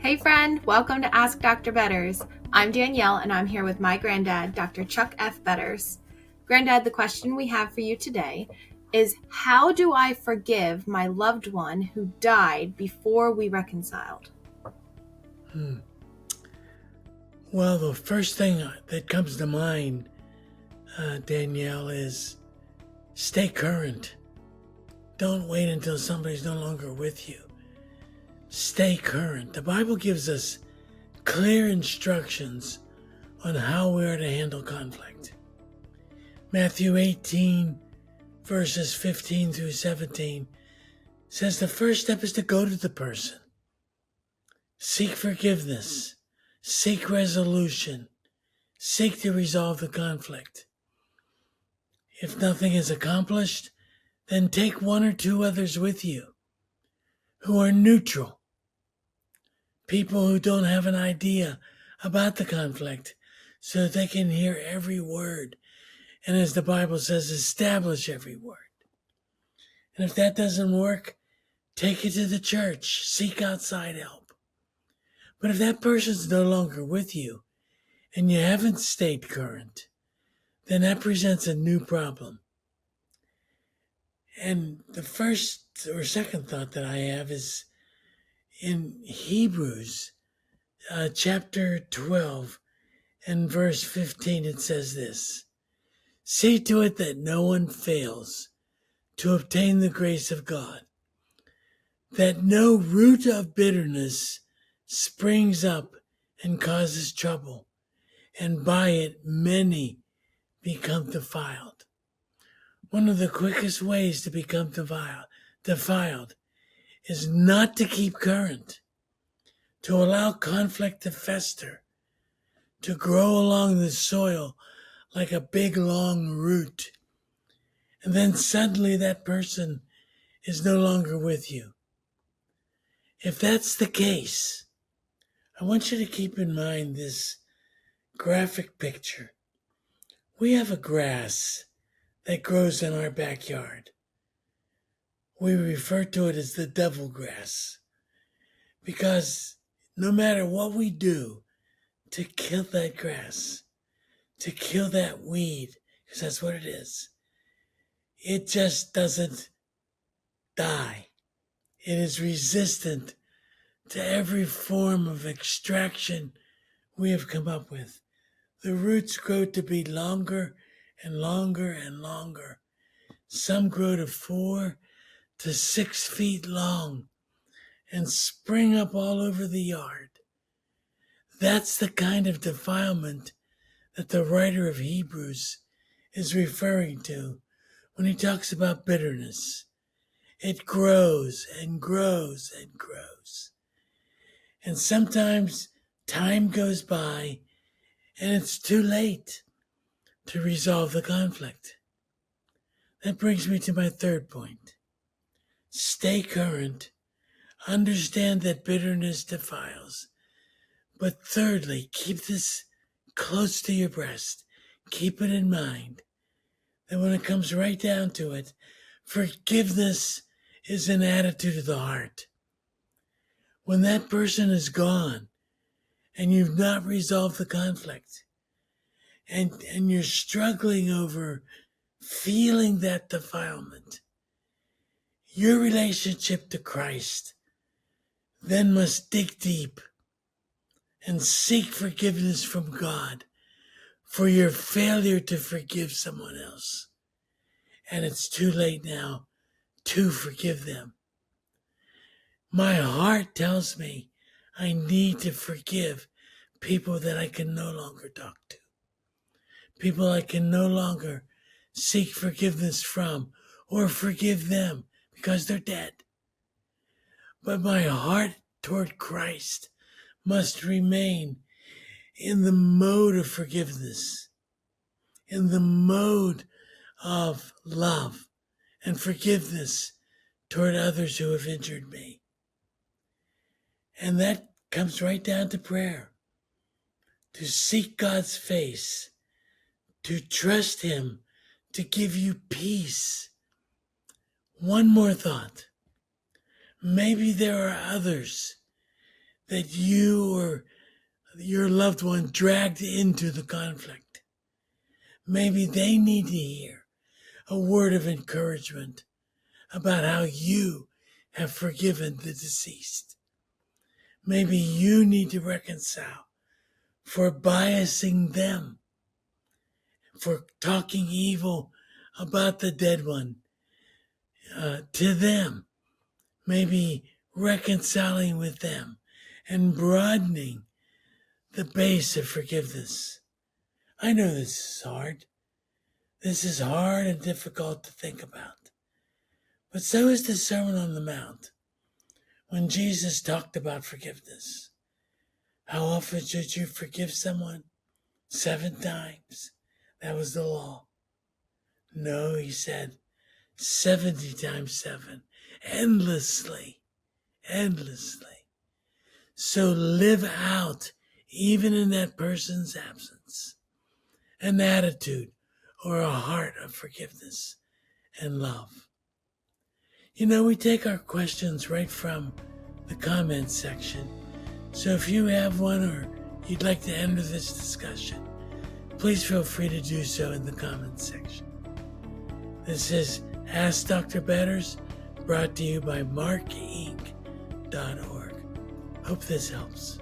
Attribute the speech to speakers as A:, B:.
A: Hey friend, welcome to Ask Dr. Betters. I'm Danielle and I'm here with my granddad, Dr. Chuck F. Betters. Granddad, the question we have for you today is, how do I forgive my loved one who died before we reconciled?
B: Well, the first thing that comes to mind, Danielle, is stay current. Don't wait until somebody's no longer with you. Stay current. The Bible gives us clear instructions on how we are to handle conflict. Matthew 18, verses 15 through 17 says the first step is to go to the person. Seek forgiveness. Seek resolution. Seek to resolve the conflict. If nothing is accomplished, then take one or two others with you who are neutral, people who don't have an idea about the conflict so that they can hear every word, and as the Bible says, establish every word. And if that doesn't work, take it to the church, seek outside help. But if that person's no longer with you and you haven't stayed current, then that presents a new problem. And the first or second thought that I have is in Hebrews chapter 12 and verse 15, it says this: see to it that no one fails to obtain the grace of God, that no root of bitterness springs up and causes trouble, and by it many become defiled. One of the quickest ways to become defiled is not to keep current, to allow conflict to fester, to grow along the soil like a big long root. And then suddenly that person is no longer with you. If that's the case, I want you to keep in mind this graphic picture. We have a grass that grows in our backyard. We refer to it as the devil grass, because no matter what we do to kill that grass, to kill that weed, because that's what it is, it just doesn't die. It is resistant to every form of extraction we have come up with. The roots grow to be longer and longer and longer. Some grow to 4 to 6 feet long and spring up all over the yard. That's the kind of defilement that the writer of Hebrews is referring to when he talks about bitterness. It grows and grows and grows. And sometimes time goes by and it's too late to resolve the conflict. That brings me to my third point. Stay current. Understand that bitterness defiles. But thirdly, keep this close to your breast. Keep it in mind that when it comes right down to it, forgiveness is an attitude of the heart. When that person is gone and you've not resolved the conflict, and you're struggling over feeling that defilement, your relationship to Christ then must dig deep and seek forgiveness from God for your failure to forgive someone else. And it's too late now to forgive them. My heart tells me I need to forgive people that I can no longer talk to, people I can no longer seek forgiveness from or forgive them because they're dead. But my heart toward Christ must remain in the mode of forgiveness, in the mode of love and forgiveness toward others who have injured me. And that comes right down to prayer, to seek God's face, to trust Him to give you peace. One more thought. Maybe there are others that you or your loved one dragged into the conflict. Maybe they need to hear a word of encouragement about how you have forgiven the deceased. Maybe you need to reconcile for biasing them, for talking evil about the dead one to them. Maybe reconciling with them and broadening the base of forgiveness. I know this is hard. This is hard and difficult to think about. But so is the Sermon on the Mount. When Jesus talked about forgiveness, how often should you forgive someone? 7 times. That was the law. No, he said 70 times 7. Endlessly. So live out, even in that person's absence, an attitude or a heart of forgiveness and love. We take our questions right from the comments section. So if you have one or you'd like to enter this discussion, please feel free to do so in the comments section. This is Ask Dr. Betters, brought to you by MARKINC.org. Hope this helps.